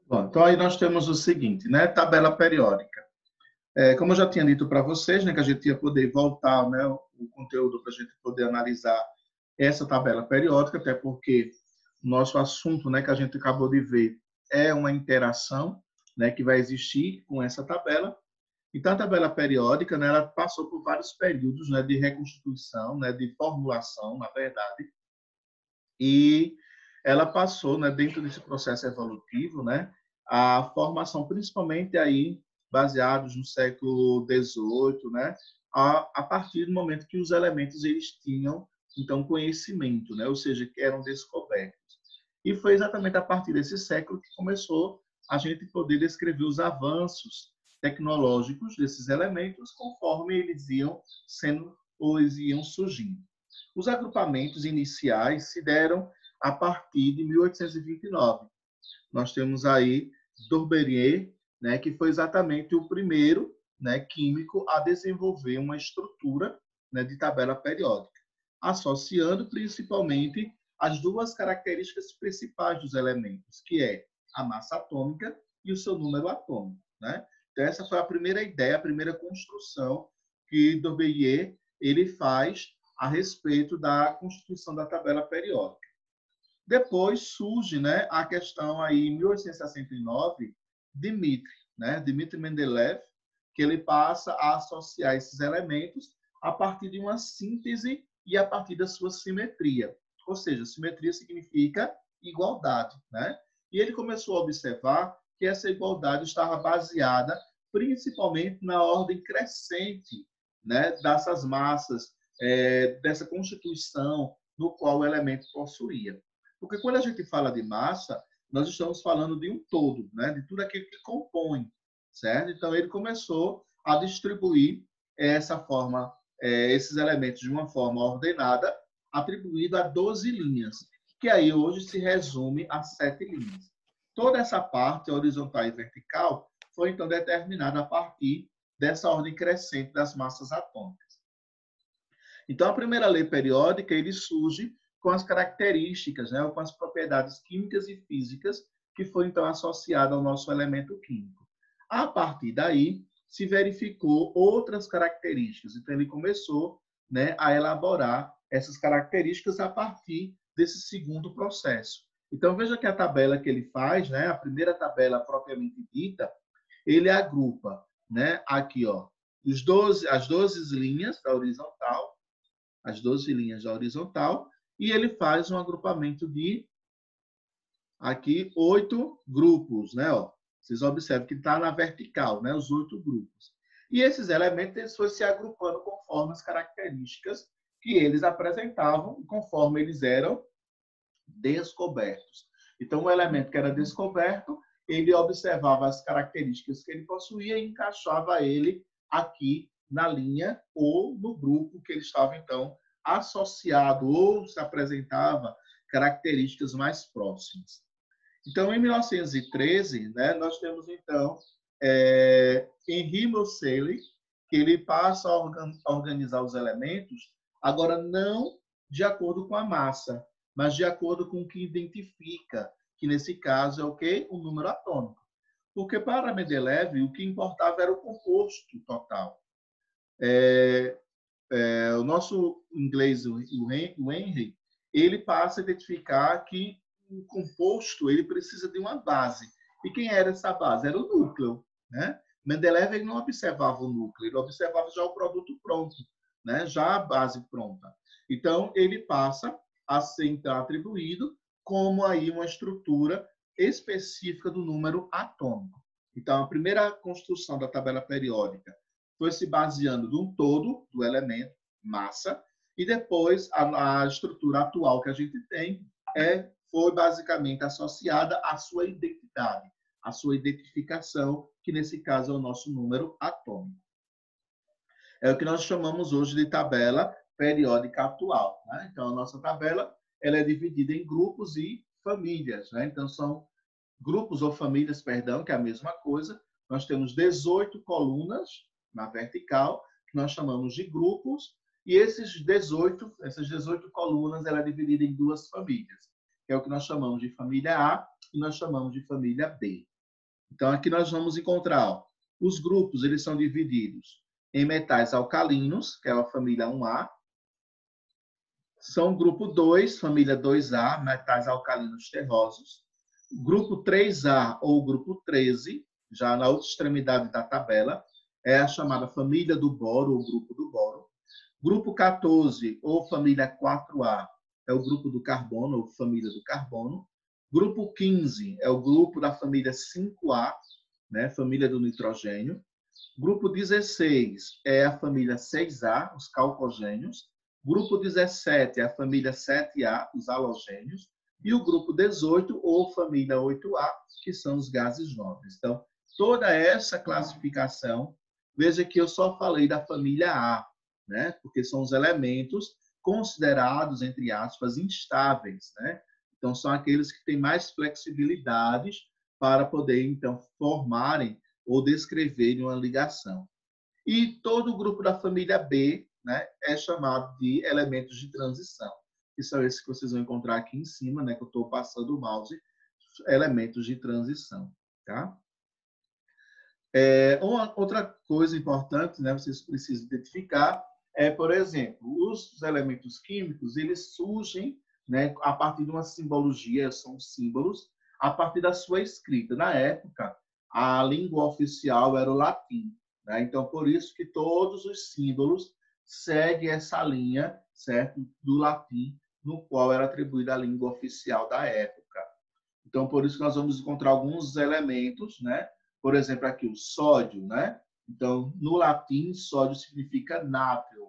Bom, então aí nós temos o seguinte, né? Tabela periódica. Como eu já tinha dito para vocês, né, que a gente ia poder voltar, né, o conteúdo para a gente poder analisar essa tabela periódica, até porque o nosso assunto, né, que a gente acabou de ver, é uma interação, né, que vai existir com essa tabela. Então, a tabela periódica, né, ela passou por vários períodos, né, de reconstituição, né, de formulação, na verdade, e ela passou, né, dentro desse processo evolutivo, né, a formação, principalmente aí baseados no século XVIII, né, a partir do momento que os elementos eles tinham então conhecimento, né, ou seja, que eram descobertos. E foi exatamente a partir desse século que começou a gente poder descrever os avanços tecnológicos desses elementos conforme eles iam sendo ou eles iam surgindo. Os agrupamentos iniciais se deram a partir de 1829. Nós temos aí Daubrerier, né, que foi exatamente o primeiro, né, químico a desenvolver uma estrutura, né, de tabela periódica, associando principalmente as duas características principais dos elementos, que é a massa atômica e o seu número atômico, né? Então essa foi a primeira ideia, a primeira construção que Daubrerier ele faz a respeito da constituição da tabela periódica. Depois surge, né, a questão aí em 1869, Dmitri, né, Dmitri Mendeleev, que ele passa a associar esses elementos a partir de uma síntese e a partir da sua simetria. Ou seja, simetria significa igualdade, né? E ele começou a observar que essa igualdade estava baseada principalmente na ordem crescente, né, dessas massas, dessa constituição no qual o elemento possuía. Porque quando a gente fala de massa, nós estamos falando de um todo, né? De tudo aquilo que compõe, certo? Então ele começou a distribuir essa forma, esses elementos de uma forma ordenada, atribuído a 12 linhas, que aí hoje se resume a 7 linhas. Toda essa parte horizontal e vertical foi então determinada a partir dessa ordem crescente das massas atômicas. Então, a primeira lei periódica ele surge com as características, né, com as propriedades químicas e físicas que foram então associadas ao nosso elemento químico. A partir daí, se verificou outras características. Então, ele começou, né, a elaborar essas características a partir desse segundo processo. Então, veja que a tabela que ele faz, né, a primeira tabela propriamente dita, ele agrupa, né, aqui, ó, as 12 linhas da horizontal, as 12 linhas da horizontal, e ele faz um agrupamento de aqui 8 grupos, né? Ó. Vocês observam que está na vertical, né? Os 8 grupos. E esses elementos eles foram se agrupando conforme as características que eles apresentavam, conforme eles eram descobertos. Então, o elemento que era descoberto, ele observava as características que ele possuía e encaixava ele aqui na linha ou no grupo que ele estava, então, associado ou se apresentava características mais próximas. Então, em 1913, né, nós temos, então, Henri Moseley, que ele passa a organizar os elementos, agora não de acordo com a massa, mas de acordo com o que identifica, que nesse caso é o quê? O número atômico. Porque para Mendeleev, o que importava era o composto total. O nosso inglês, o Henry, ele passa a identificar que o composto ele precisa de uma base. E quem era essa base? Era o núcleo. Né? Mendeleev ele não observava o núcleo, ele observava já o produto pronto, né? Já a base pronta. Então, ele passa a ser então, atribuído como aí uma estrutura específica do número atômico. Então, a primeira construção da tabela periódica foi se baseando num todo do elemento, massa, e depois a estrutura atual que a gente tem foi basicamente associada à sua identidade, à sua identificação, que nesse caso é o nosso número atômico. É o que nós chamamos hoje de tabela periódica atual. Né? Então, a nossa tabela ela é dividida em grupos e famílias. Né? Então, são grupos ou famílias, perdão, que é a mesma coisa. Nós temos 18 colunas na vertical, que nós chamamos de grupos, e essas 18 colunas, ela é dividida em duas famílias, que é o que nós chamamos de família A e nós chamamos de família B. Então, aqui nós vamos encontrar, ó, os grupos, eles são divididos em metais alcalinos, que é a família 1A. São grupo 2, família 2A, metais alcalinos terrosos. Grupo 3A ou grupo 13, já na outra extremidade da tabela, é a chamada família do boro ou grupo do boro. Grupo 14 ou família 4A é o grupo do carbono ou família do carbono. Grupo 15 é o grupo da família 5A, né, família do nitrogênio. Grupo 16 é a família 6A, os calcogênios. Grupo 17 é a família 7A, os halogênios. E o grupo 18, ou família 8A, que são os gases nobres. Então, toda essa classificação, veja que eu só falei da família A, né? Porque são os elementos considerados, entre aspas, instáveis, né? Então, são aqueles que têm mais flexibilidades para poder, então, formarem ou descreverem uma ligação. E todo o grupo da família B, né, é chamado de elementos de transição, que são esses que vocês vão encontrar aqui em cima, né, que eu estou passando o mouse, elementos de transição. Tá? Uma outra coisa importante, né, vocês precisam identificar, por exemplo, os elementos químicos, eles surgem, né, a partir de uma simbologia, são símbolos, a partir da sua escrita. Na época, a língua oficial era o latim, né? Então, por isso que todos os símbolos seguem essa linha, certo, do latim, no qual era atribuída a língua oficial da época. Então, por isso que nós vamos encontrar alguns elementos, né? Por exemplo, aqui o sódio, né? Então, no latim, sódio significa nátrio.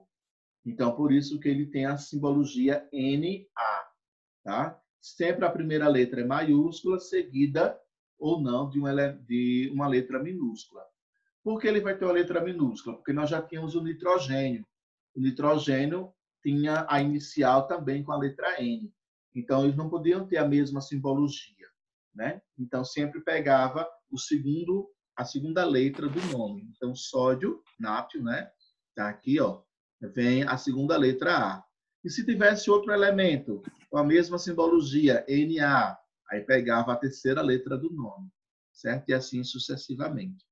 Então, por isso que ele tem a simbologia Na, tá? Sempre a primeira letra é maiúscula, seguida ou não de uma letra minúscula. Por que ele vai ter uma letra minúscula? Porque nós já tínhamos o nitrogênio. O nitrogênio tinha a inicial também com a letra N. Então, eles não podiam ter a mesma simbologia, né? Então, sempre pegava a segunda letra do nome. Então, sódio, nátrio, né? Tá aqui, ó. Vem a segunda letra A. E se tivesse outro elemento com a mesma simbologia, Na, aí pegava a terceira letra do nome, certo? E assim sucessivamente.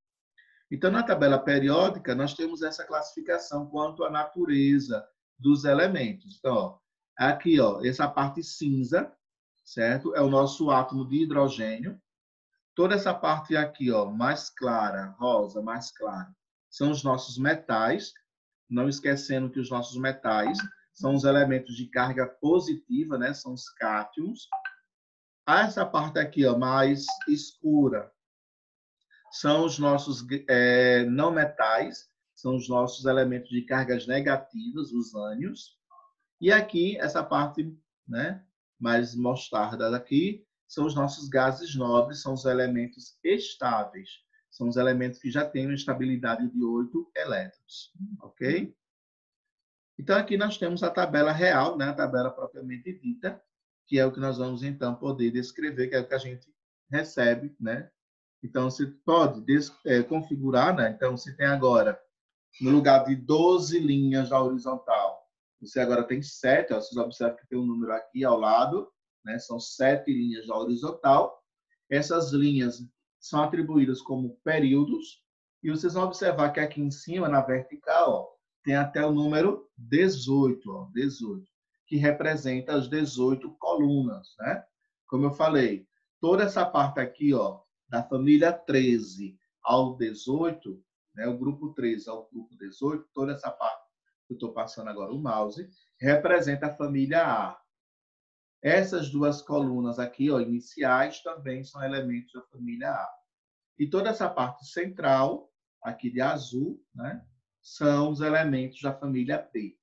Então, na tabela periódica, nós temos essa classificação quanto à natureza dos elementos. Então, ó, aqui, ó, essa parte cinza, certo? É o nosso átomo de hidrogênio. Toda essa parte aqui, ó, mais clara, rosa, mais clara, são os nossos metais. Não esquecendo que os nossos metais são os elementos de carga positiva, né? São os cátions. Essa parte aqui, ó, mais escura, são os nossos não metais, são os nossos elementos de cargas negativas, os ânions. E aqui, essa parte, né, mais mostarda daqui, são os nossos gases nobres, são os elementos estáveis. São os elementos que já têm uma estabilidade de 8 elétrons. Ok? Então, aqui nós temos a tabela real, né, a tabela propriamente dita, que é o que nós vamos, então, poder descrever, que é o que a gente recebe, né? Então, você pode configurar, né? Então, você tem agora, no lugar de 12 linhas na horizontal, você agora tem 7, ó, vocês observam que tem um número aqui ao lado, né? São 7 linhas na horizontal. Essas linhas são atribuídas como períodos, e vocês vão observar que aqui em cima, na vertical, ó, tem até o número 18, ó, 18, que representa as 18 colunas, né? Como eu falei, toda essa parte aqui, ó, da família 13 ao 18, né, o grupo 13 ao grupo 18, toda essa parte que eu estou passando agora o mouse, representa a família A. Essas duas colunas aqui, ó, iniciais, também são elementos da família A. E toda essa parte central, aqui de azul, né, são os elementos da família B.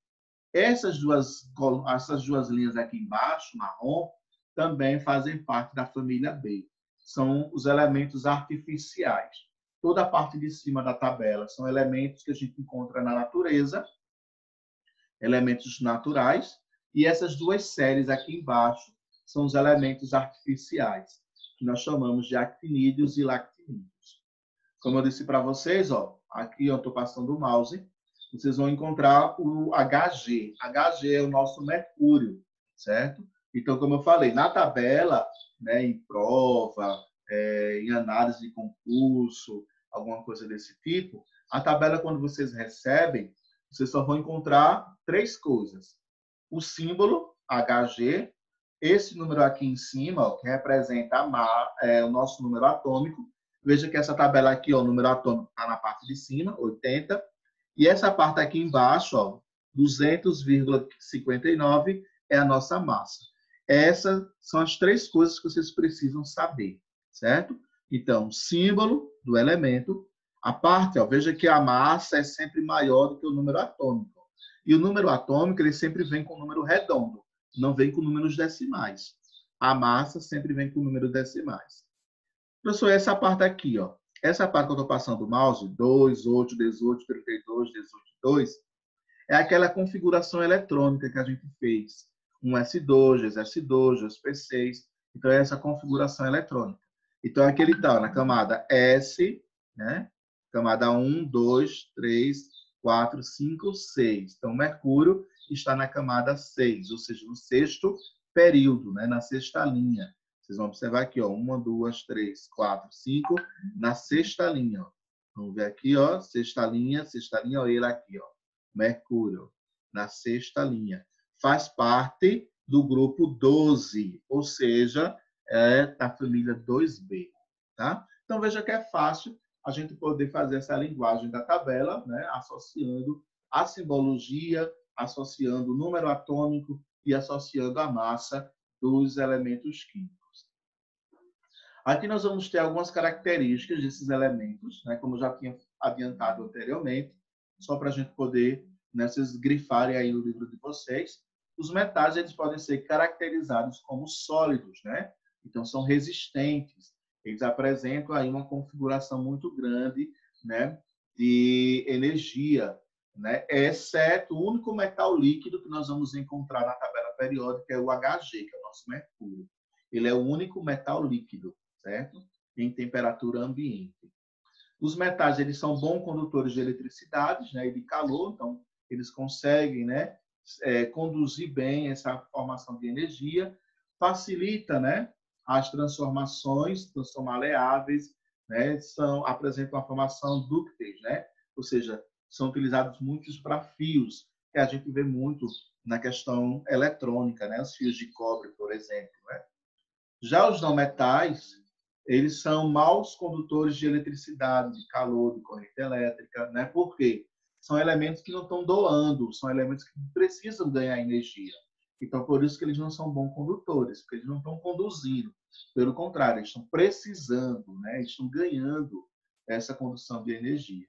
Essas duas linhas aqui embaixo, marrom, também fazem parte da família B. São os elementos artificiais. Toda a parte de cima da tabela são elementos que a gente encontra na natureza, elementos naturais, e essas duas séries aqui embaixo são os elementos artificiais, que nós chamamos de actinídeos e lactinídeos. Como eu disse para vocês, ó, aqui eu estou passando o mouse, vocês vão encontrar o Hg. Hg é o nosso mercúrio, certo? Então, como eu falei, na tabela, né, em prova, em em análise de concurso, alguma coisa desse tipo, a tabela, quando vocês recebem, vocês só vão encontrar 3 coisas. O símbolo, Hg, esse número aqui em cima, ó, que representa o nosso número atômico. Veja que essa tabela aqui, ó, o número atômico está na parte de cima, 80, e essa parte aqui embaixo, ó, 200,59, é a nossa massa. Essas são as 3 coisas que vocês precisam saber, certo? Então, símbolo do elemento, a parte, ó, veja que a massa é sempre maior do que o número atômico. E o número atômico, ele sempre vem com número redondo, não vem com números decimais. A massa sempre vem com números decimais. Professor, essa parte aqui, ó, essa parte que eu estou passando o mouse, 2, 8, 18, 32, 18, 2, é aquela configuração eletrônica que a gente fez. Um S2, 2S2, 2P6. Então, é essa configuração eletrônica. Então, aqui ele está na camada S, né? Camada 1, 2, 3, 4, 5, 6. Então, Mercúrio está na camada 6, ou seja, no 6º período, né? Na 6ª linha. Vocês vão observar aqui, ó, 1, 2, 3, 4, 5, na 6ª linha. Ó. Vamos ver aqui, ó, 6ª linha, ó, ele aqui, ó, Mercúrio, na 6ª linha. Faz parte do grupo 12, ou seja, é da família 2B, tá? Então, veja que é fácil a gente poder fazer essa linguagem da tabela, né, associando a simbologia, associando o número atômico e associando a massa dos elementos químicos. Aqui nós vamos ter algumas características desses elementos, né, como eu já tinha adiantado anteriormente, só para a gente poder, né, vocês grifarem aí no livro de vocês. Os metais, eles podem ser caracterizados como sólidos, né? Então, são resistentes. Eles apresentam aí uma configuração muito grande, né, de energia, né? Exceto o único metal líquido que nós vamos encontrar na tabela periódica é o Hg, que é o nosso mercúrio. Ele é o único metal líquido, certo? Em temperatura ambiente. Os metais, eles são bons condutores de eletricidade, né, e de calor, então eles conseguem, né, conduzir bem essa formação de energia, facilita, né, as transformações, são maleáveis, né, apresentam uma formação dúcteis, né, ou seja, são utilizados muitos para fios, que a gente vê muito na questão eletrônica, né, os fios de cobre, por exemplo. Né? Já os não metais, eles são maus condutores de eletricidade, de calor, de corrente elétrica, né? Por quê? São elementos que não estão doando, são elementos que precisam ganhar energia. Então, por isso que eles não são bons condutores, porque eles não estão conduzindo. Pelo contrário, eles estão precisando, né? Eles estão ganhando essa condução de energia.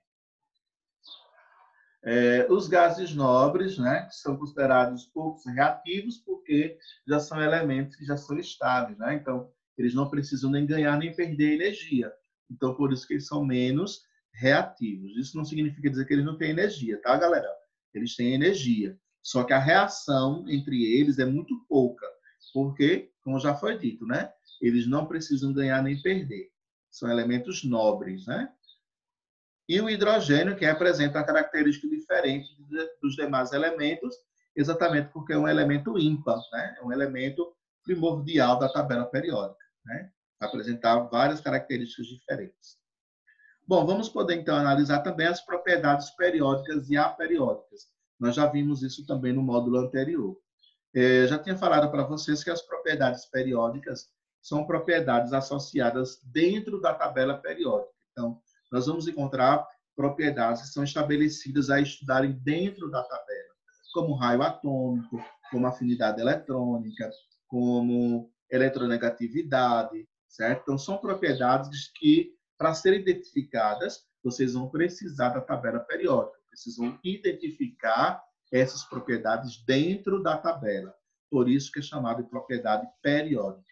Os gases nobres, né, que são considerados poucos reativos, porque já são elementos que já são estáveis, né? Então, eles não precisam nem ganhar nem perder energia. Então, por isso que eles são menos reativos. Isso não significa dizer que eles não têm energia, tá, galera? Eles têm energia. Só que a reação entre eles é muito pouca, porque, como já foi dito, né, eles não precisam ganhar nem perder. São elementos nobres, né? E o hidrogênio, que apresenta uma característica diferente dos demais elementos, exatamente porque é um elemento ímpar, né? É um elemento primordial da tabela periódica, né? Apresentar várias características diferentes. Bom, vamos poder, então, analisar também as propriedades periódicas e aperiódicas. Nós já vimos isso também no módulo anterior. Já tinha falado para vocês que as propriedades periódicas são propriedades associadas dentro da tabela periódica. Então, nós vamos encontrar propriedades que são estabelecidas a estudarem dentro da tabela, como raio atômico, como afinidade eletrônica, como eletronegatividade, certo? Então, são propriedades que, para serem identificadas, vocês vão precisar da tabela periódica, precisam identificar essas propriedades dentro da tabela. Por isso que é chamado de propriedade periódica.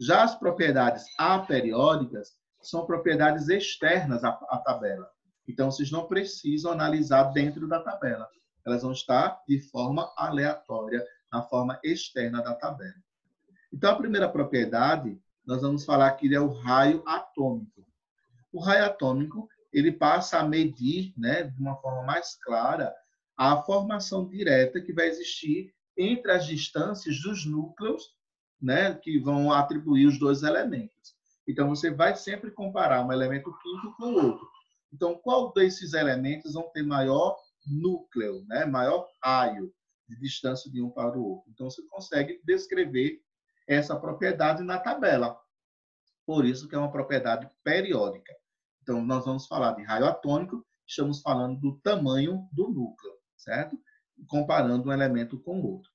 Já as propriedades aperiódicas são propriedades externas à tabela. Então, vocês não precisam analisar dentro da tabela. Elas vão estar de forma aleatória, na forma externa da tabela. Então, a primeira propriedade, nós vamos falar que é o raio atômico. O raio atômico, ele passa a medir, né, de uma forma mais clara, a formação direta que vai existir entre as distâncias dos núcleos, né, que vão atribuir os dois elementos. Então, você vai sempre comparar um elemento químico com o outro. Então, qual desses elementos vão ter maior núcleo, né? Maior raio de distância de um para o outro? Então, você consegue descrever essa propriedade na tabela. Por isso que é uma propriedade periódica. Então, nós vamos falar de raio atômico, estamos falando do tamanho do núcleo, certo? Comparando um elemento com o outro.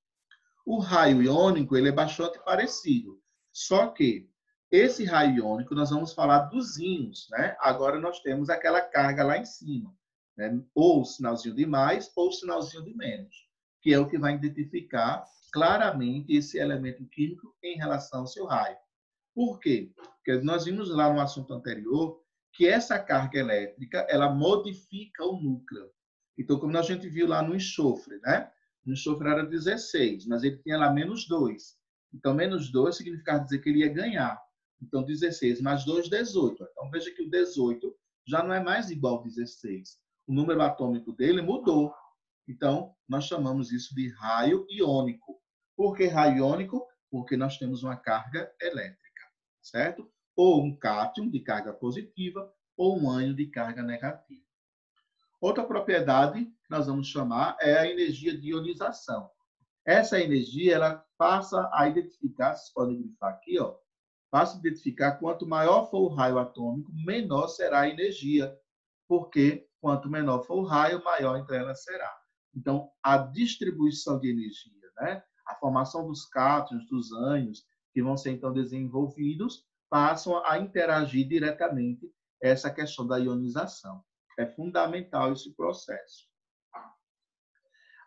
O raio iônico, ele é bastante parecido, só que esse raio iônico, nós vamos falar dos íons, né? Agora nós temos aquela carga lá em cima, né? Ou o sinalzinho de mais ou o sinalzinho de menos, que é o que vai identificar claramente esse elemento químico em relação ao seu raio. Por quê? Porque nós vimos lá no assunto anterior que essa carga elétrica, ela modifica o núcleo. Então, como a gente viu lá no enxofre, né? No enxofre era 16, mas ele tinha lá menos 2. Então, menos 2 significava dizer que ele ia ganhar. Então, 16 mais 2, 18. Então, veja que o 18 já não é mais igual ao 16. O número atômico dele mudou. Então, nós chamamos isso de raio iônico. Por que raio iônico? Porque nós temos uma carga elétrica, certo? Ou um cátion de carga positiva ou um ânion de carga negativa. Outra propriedade que nós vamos chamar é a energia de ionização. Essa energia, ela passa a identificar, vocês podem grifar aqui, ó, passa a identificar quanto maior for o raio atômico, menor será a energia, porque quanto menor for o raio, maior entre elas será. Então, a distribuição de energia, né? A formação dos cátions, dos ânions, que vão ser então desenvolvidos, passam a interagir diretamente essa questão da ionização. É fundamental esse processo.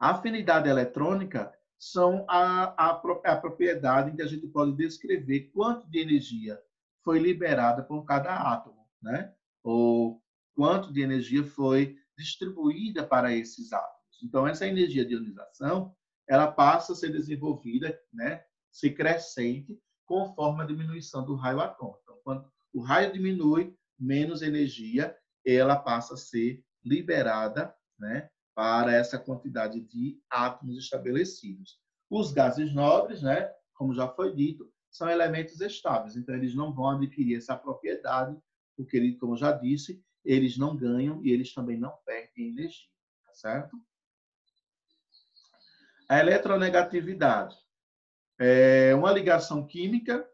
A afinidade eletrônica são a propriedade em que a gente pode descrever quanto de energia foi liberada por cada átomo, né? Ou quanto de energia foi distribuída para esses átomos. Então, essa energia de ionização, ela passa a ser desenvolvida, né? Se crescente, conforme a diminuição do raio atômico. Então, quando o raio diminui, menos energia, ela passa a ser liberada, né? Para essa quantidade de átomos estabelecidos. Os gases nobres, né, como já foi dito, são elementos estáveis, então eles não vão adquirir essa propriedade, porque, como já disse, eles não ganham e eles também não perdem energia, tá certo? A eletronegatividade é uma ligação química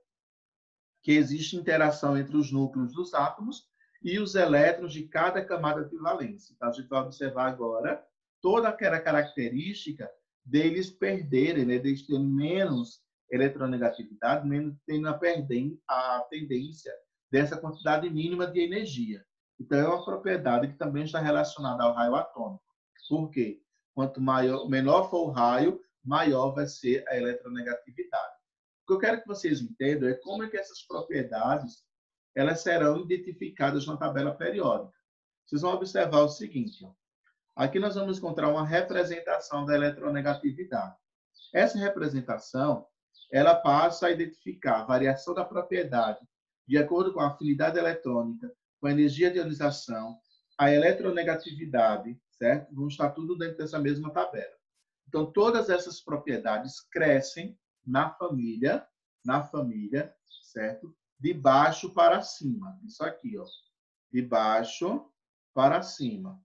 que existe interação entre os núcleos dos átomos e os elétrons de cada camada de valência. Então, a gente vai observar agora toda aquela característica deles perderem, né, deles terem menos eletronegatividade, menos tendo a tendência dessa quantidade mínima de energia. Então, é uma propriedade que também está relacionada ao raio atômico. Por quê? Quanto menor for o raio, maior vai ser a eletronegatividade. O que eu quero que vocês entendam é como é que essas propriedades elas serão identificadas na tabela periódica. Vocês vão observar o seguinte, ó. Aqui nós vamos encontrar uma representação da eletronegatividade. Essa representação, ela passa a identificar a variação da propriedade de acordo com a afinidade eletrônica, com a energia de ionização, a eletronegatividade, certo? Vão estar tudo dentro dessa mesma tabela. Então, todas essas propriedades crescem na família, certo? De baixo para cima. Isso aqui, ó. De baixo para cima.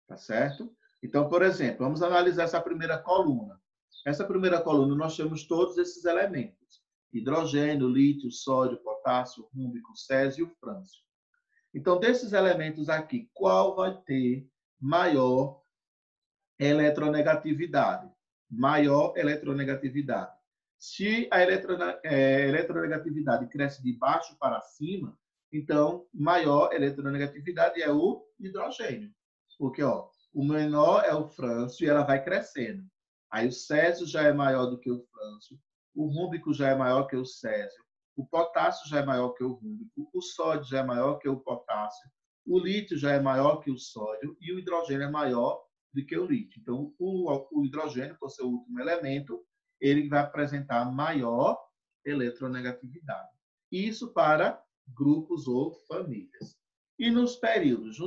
Tá certo? Então, por exemplo, vamos analisar essa primeira coluna. Essa primeira coluna, nós temos todos esses elementos. Hidrogênio, lítio, sódio, potássio, rúbico, césio e frâncio. Então, desses elementos aqui, qual vai ter maior eletronegatividade? Maior eletronegatividade. Se a eletronegatividade cresce de baixo para cima, então, maior eletronegatividade é o hidrogênio. Porque ó, o menor é o frâncio e ela vai crescendo. Aí o césio já é maior do que o frâncio, o rúbico já é maior que o césio, o potássio já é maior que o rúbico, o sódio já é maior que o potássio, o lítio já é maior que o sódio e o hidrogênio é maior do que o lítio. Então, o hidrogênio, por ser o último elemento, ele vai apresentar maior eletronegatividade. Isso para grupos ou famílias. E nos períodos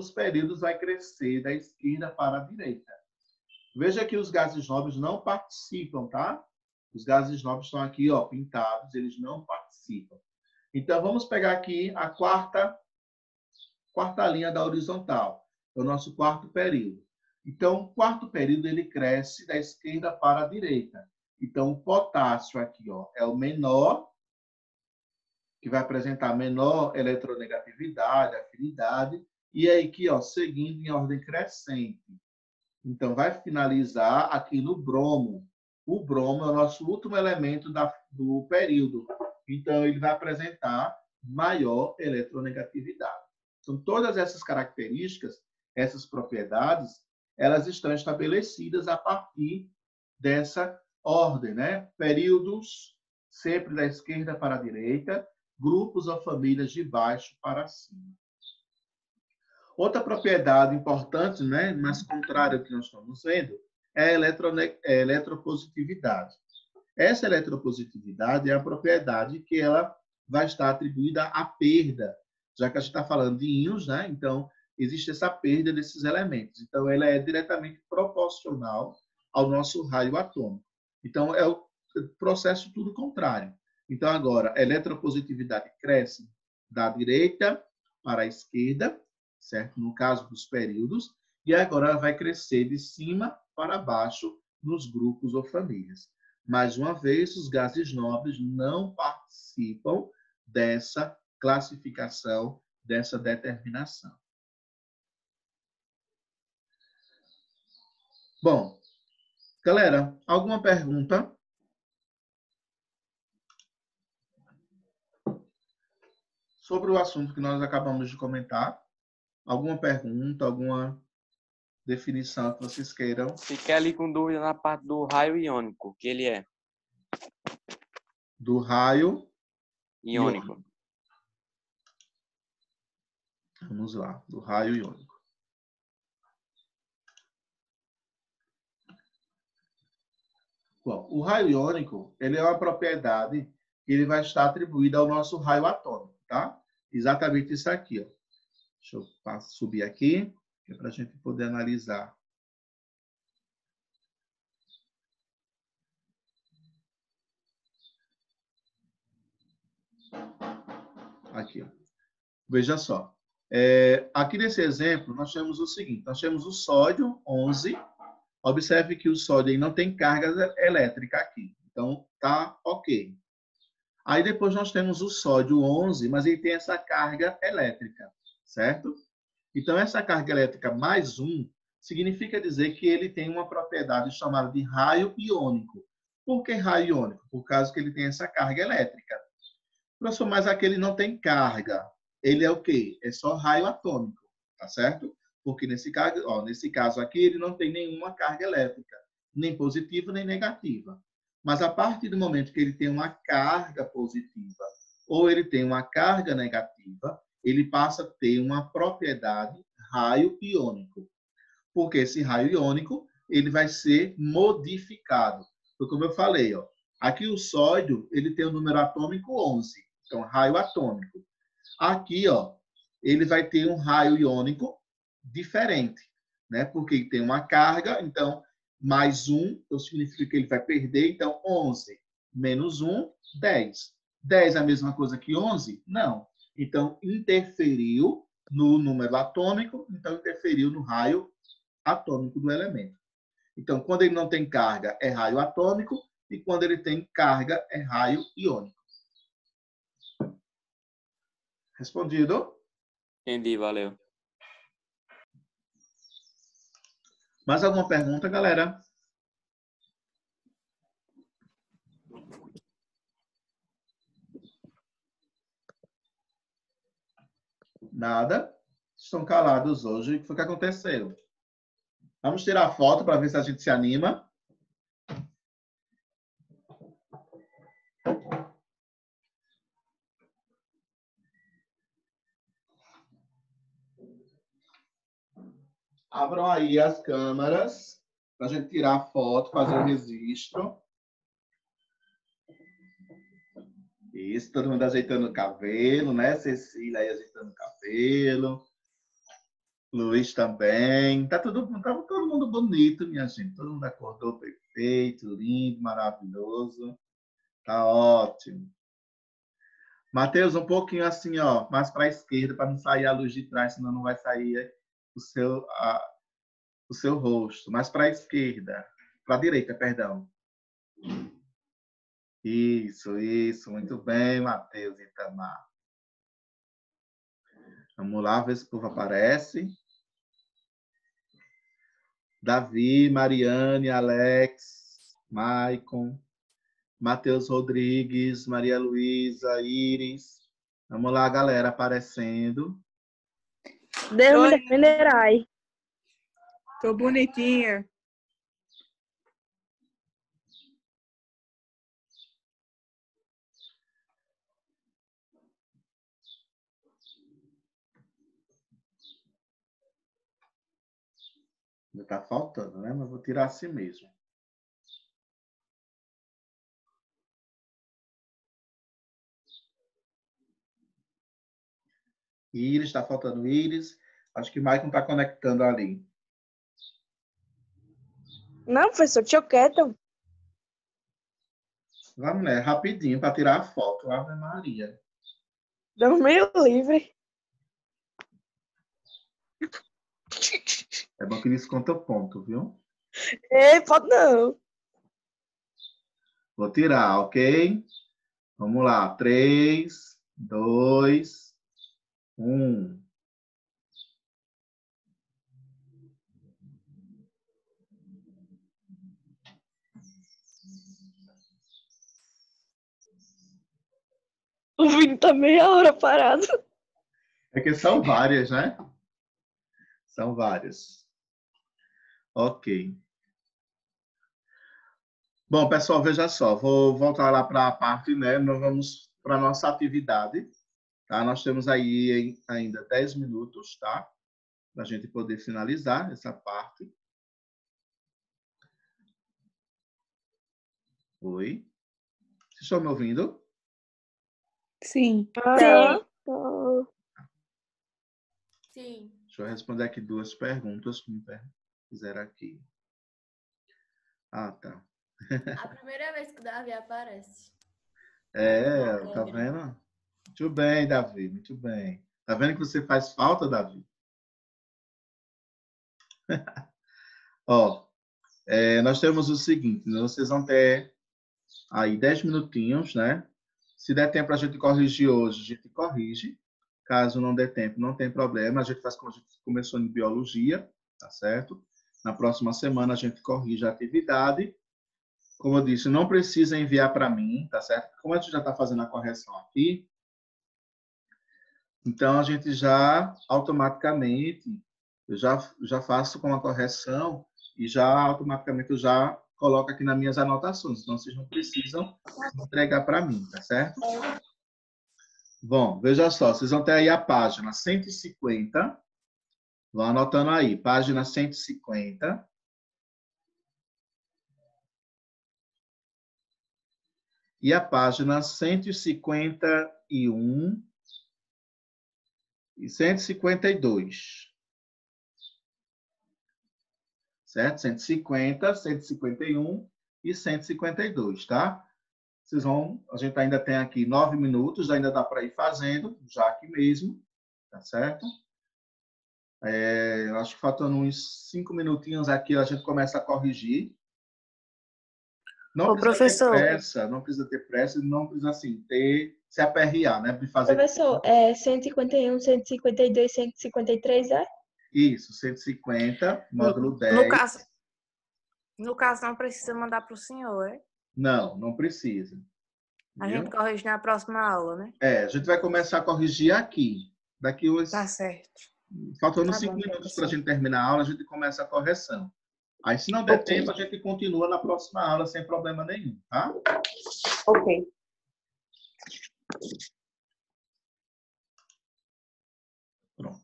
vai crescer da esquerda para a direita. Veja que os gases nobres não participam, tá? Os gases nobres estão aqui, ó, pintados, eles não participam. Então, vamos pegar aqui a quarta linha da horizontal, é o nosso quarto período. Então, o quarto período ele cresce da esquerda para a direita. Então, o potássio aqui ó, é o menor, que vai apresentar menor eletronegatividade, afinidade, e aí aqui, ó, seguindo em ordem crescente. Então, vai finalizar aqui no bromo. O bromo é o nosso último elemento do período. Então, ele vai apresentar maior eletronegatividade. Então, todas essas características, essas propriedades, elas estão estabelecidas a partir dessa ordem, né? Períodos sempre da esquerda para a direita, grupos ou famílias de baixo para cima. Outra propriedade importante, né, mas contrária ao que nós estamos vendo, é a eletropositividade. Essa eletropositividade é a propriedade que ela vai estar atribuída à perda, já que a gente está falando de íons, né? Então, existe essa perda desses elementos. Então, ela é diretamente proporcional ao nosso raio atômico. Então, é o processo tudo contrário. Então, agora, a eletropositividade cresce da direita para a esquerda, certo? No caso dos períodos, e agora ela vai crescer de cima para baixo nos grupos ou famílias. Mais uma vez, os gases nobres não participam dessa classificação, dessa determinação. Bom, galera, alguma pergunta? Sobre o assunto que nós acabamos de comentar? Alguma pergunta, alguma definição que vocês queiram? Fiquei ali com dúvida na parte do raio iônico, que ele é Do raio iônico. Vamos lá, do raio iônico. Bom, o raio iônico, ele é uma propriedade que ele vai estar atribuída ao nosso raio atômico, tá? Exatamente isso aqui, ó. Deixa eu subir aqui, que é para a gente poder analisar. Aqui, ó. Veja só. Aqui nesse exemplo, nós temos o seguinte. Nós temos o sódio 11. Observe que o sódio não tem carga elétrica aqui. Então, tá ok. Aí depois nós temos o sódio 11, mas ele tem essa carga elétrica, certo? Então, essa carga elétrica mais 1 significa dizer que ele tem uma propriedade chamada de raio iônico. Por que raio iônico? Por causa que ele tem essa carga elétrica. Professor, mas aquele não tem carga. Ele é o quê? É só raio atômico, tá certo? Porque nesse caso aqui, ele não tem nenhuma carga elétrica, nem positiva nem negativa. Mas a partir do momento que ele tem uma carga positiva ou ele tem uma carga negativa, ele passa a ter uma propriedade raio iônico. Porque esse raio iônico ele vai ser modificado. Então, como eu falei, ó, aqui o sódio ele tem o número atômico 11, então raio atômico. Aqui, ó, ele vai ter um raio iônico diferente, né? Porque tem uma carga, então mais 1, então significa que ele vai perder, então 11 menos 1, 10. 10 é a mesma coisa que 11? Não. Então interferiu no número atômico, então interferiu no raio atômico do elemento. Então, quando ele não tem carga, é raio atômico, e quando ele tem carga, é raio iônico. Respondido? Entendi, valeu. Mais alguma pergunta, galera? Nada? Estão calados hoje. O que foi que aconteceu? Vamos tirar foto para ver se a gente se anima. Abram aí as câmeras para a gente tirar a foto, fazer o registro. Isso, todo mundo ajeitando o cabelo, né? Cecília aí ajeitando o cabelo. Luiz também. Tá todo mundo bonito, minha gente. Todo mundo acordou perfeito, lindo, maravilhoso. Tá ótimo. Matheus, um pouquinho assim, ó, mais para a esquerda, para não sair a luz de trás, senão não vai sair o seu rosto. Mais para a esquerda. Para a direita, perdão. Isso, muito bem, Matheus e Itamar. Vamos lá, ver se o povo aparece. Davi, Mariane, Alex, Maicon, Matheus Rodrigues, Maria Luísa, Iris. Vamos lá, galera, aparecendo. Deus me defenderai. Tô bonitinha. Ainda está faltando, né? Mas vou tirar assim mesmo. Iris, está faltando Iris. Acho que Maicon está conectando ali. Não, professor, deixa eu quieto. Vamos, né? Rapidinho para tirar a foto. Ave Maria. Deus me livre. É bom que desconta ponto, viu? Ei, pode não. Vou tirar, ok? Vamos lá. 3, 2, 1. O vídeo tá meia hora parado. É que são várias, né? São várias. Ok. Bom, pessoal, veja só. Vou voltar lá para a parte, né? Nós vamos para a nossa atividade. Tá? Nós temos aí ainda 10 minutos, tá? Para a gente poder finalizar essa parte. Oi? Vocês estão me ouvindo? Sim. Sim. Deixa eu responder aqui duas perguntas que me fizeram aqui. Ah, tá. A primeira vez que o Davi aparece. Tá vendo? Muito bem, Davi, muito bem. Tá vendo que você faz falta, Davi? Ó, nós temos o seguinte, né? Vocês vão ter aí 10 minutinhos, né? Se der tempo a gente corrigir hoje, a gente corrige. Caso não der tempo, não tem problema. A gente faz como a gente começou em biologia, tá certo? Na próxima semana a gente corrige a atividade. Como eu disse, não precisa enviar para mim, tá certo? Como a gente já está fazendo a correção aqui, então a gente já automaticamente, eu já faço com a correção e já automaticamente eu já coloco aqui nas minhas anotações. Então vocês não precisam entregar para mim, tá certo? Bom, veja só, vocês vão ter aí a página 150. Vão anotando aí, página 150. E a página 151 e 152. Certo? 150, 151 e 152, tá? A gente ainda tem aqui 9 minutos, ainda dá para ir fazendo, já aqui mesmo, tá certo? Acho que faltando uns 5 minutinhos aqui a gente começa a corrigir. Não precisa ter pressa, não precisa ter pressa, não precisa assim, se aperrear, né? De fazer... Professor, 151, 152, 153, é? Isso, 150, módulo 10. No caso, não precisa mandar para o senhor, é? Não precisa. A Viu? gente corrige na próxima aula, né? A gente vai começar a corrigir aqui. Daqui uns... Tá certo. Faltando Tá 5 bom, minutos professor. para a gente terminar a aula, a gente começa a correção. Aí, se não der Ok. tempo, a gente continua na próxima aula sem problema nenhum, tá? Ok. Pronto.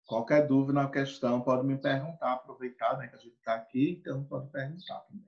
Qualquer dúvida na questão, pode me perguntar, aproveitar, né, que a gente está aqui, então pode perguntar também.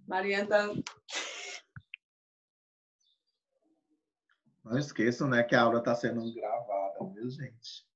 Mariana tá... Não esqueçam, né, que a aula está sendo gravada, viu, gente?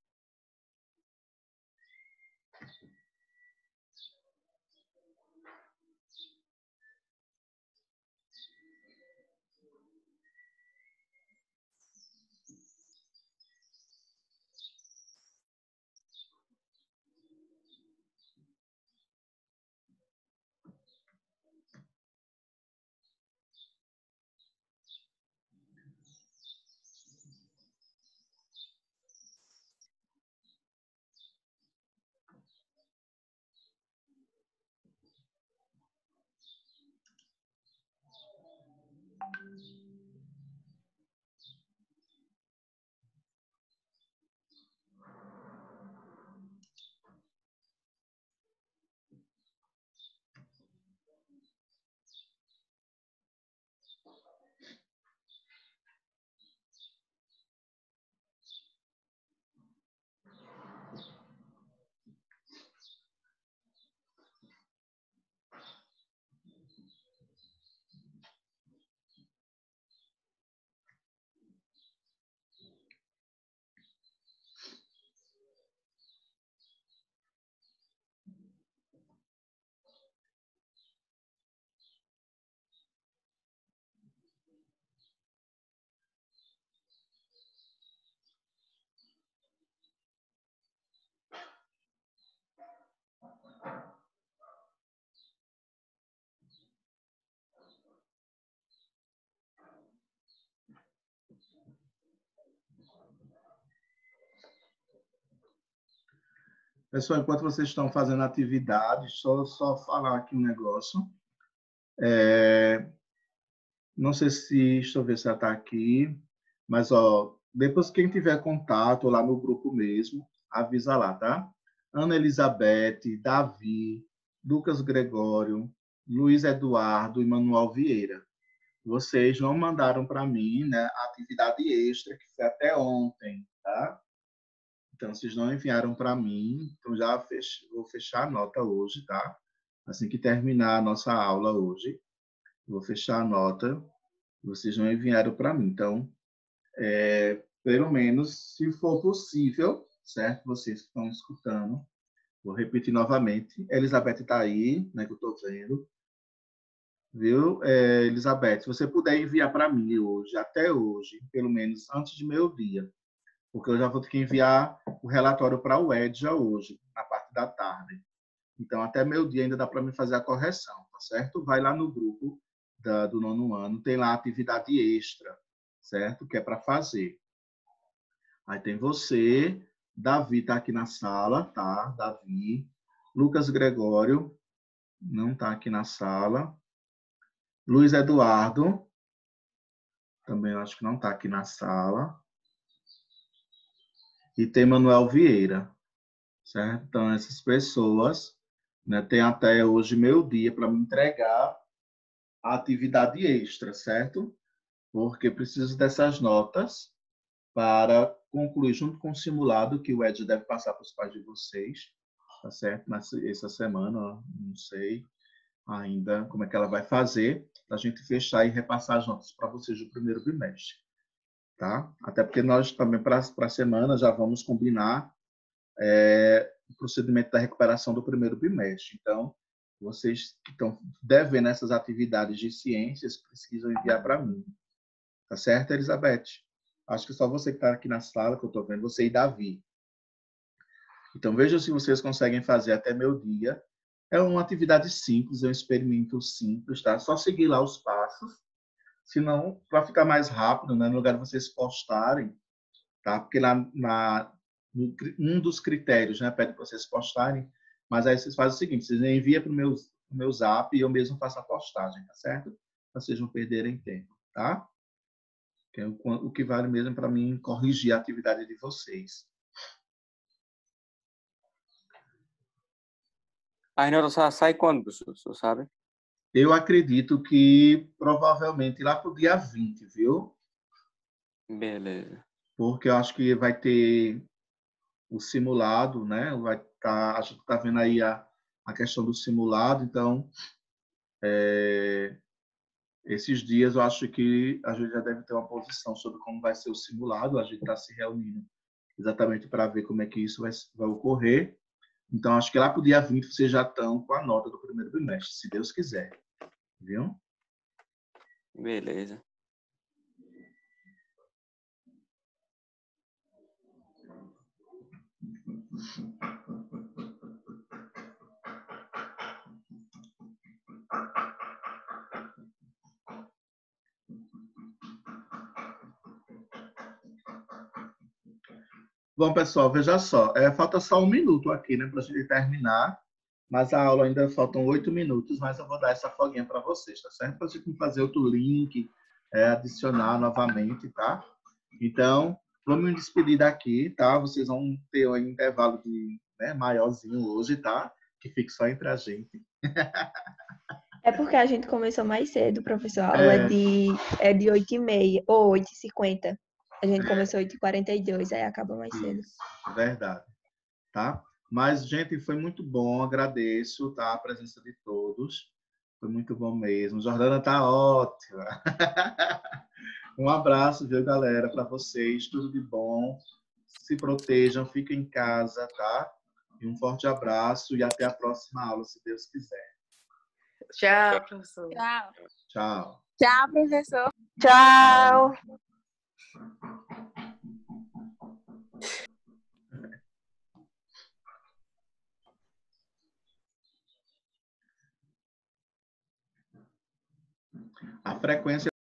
Pessoal, enquanto vocês estão fazendo atividades, só falar aqui um negócio. Não sei se, deixa eu ver se ela está aqui, mas ó, depois quem tiver contato lá no grupo mesmo, avisa lá, tá? Ana Elizabeth, Davi, Lucas Gregório, Luiz Eduardo e Manuel Vieira. Vocês não mandaram para mim, né, a atividade extra, que foi até ontem, tá? Então, vocês não enviaram para mim, então já vou fechar a nota hoje, tá? Assim que terminar a nossa aula hoje, vou fechar a nota, vocês não enviaram para mim. Então, pelo menos, se for possível, certo? Vocês que estão escutando, vou repetir novamente. Elizabeth está aí, né, que eu estou vendo. Viu, Elizabeth? Se você puder enviar para mim hoje, até hoje, pelo menos antes de meio-dia, porque eu já vou ter que enviar o relatório para o Ed já hoje, na parte da tarde. Então, até meio-dia ainda dá para me fazer a correção, tá certo? Vai lá no grupo do 9º ano, tem lá a atividade extra, certo? Que é para fazer. Aí tem você, Davi está aqui na sala, tá? Davi. Lucas Gregório não está aqui na sala. Luiz Eduardo, também acho que não está aqui na sala. E tem Manuel Vieira, certo? Então, essas pessoas, né, têm até hoje meio-dia para me entregar a atividade extra, certo? Porque preciso dessas notas para concluir junto com o simulado que o Ed deve passar para os pais de vocês, tá certo? Essa semana, não sei ainda como é que ela vai fazer, para a gente fechar e repassar as notas para vocês do primeiro bimestre, tá? Até porque nós também, para a semana, já vamos combinar o procedimento da recuperação do primeiro bimestre. Então, vocês que estão devendo essas atividades de ciências precisam enviar para mim. Tá certo, Elizabeth? Acho que só você que está aqui na sala, que eu estou vendo, você e Davi. Então, vejam se vocês conseguem fazer até meio-dia. É uma atividade simples, é um experimento simples, tá? Só seguir lá os passos. Senão, para ficar mais rápido, né, no lugar de vocês postarem, tá? Porque lá um dos critérios, né, pede para vocês postarem, mas aí vocês fazem o seguinte, vocês enviam para o meu zap e eu mesmo faço a postagem, tá certo? Para vocês não perderem tempo, tá? Que é o que vale mesmo para mim corrigir a atividade de vocês. As notas só saem quando, professor? O senhor sabe? Eu acredito que provavelmente lá para o dia 20, viu? Beleza. Porque eu acho que vai ter o simulado, né? A gente está vendo aí a questão do simulado, então Esses dias eu acho que a gente já deve ter uma posição sobre como vai ser o simulado. A gente está se reunindo exatamente para ver como é que isso vai ocorrer. Então, acho que lá para o dia 20 vocês já estão com a nota do primeiro bimestre, se Deus quiser. Viu? Beleza. Bom, pessoal, veja só. Falta só 1 minuto aqui, né, para a gente terminar. Mas a aula ainda faltam 8 minutos, mas eu vou dar essa folguinha para vocês, tá certo? Para a gente fazer outro link, adicionar novamente, tá? Então, vamos me despedir daqui, tá? Vocês vão ter um intervalo de, maiorzinho hoje, tá? Que fique só entre a gente. É porque a gente começou mais cedo, professor. A aula é de 8h30 ou 8h50. A gente começou 8h42, aí acaba mais cedo. Isso, verdade, tá? Mas, gente, foi muito bom, agradeço, tá? A presença de todos. Foi muito bom mesmo. Jordana tá ótima. Um abraço, viu, galera, para vocês. Tudo de bom. Se protejam, fiquem em casa, tá? E um forte abraço e até a próxima aula, se Deus quiser. Tchau, professor. Tchau. Tchau. Tchau, professor. Tchau. A frequência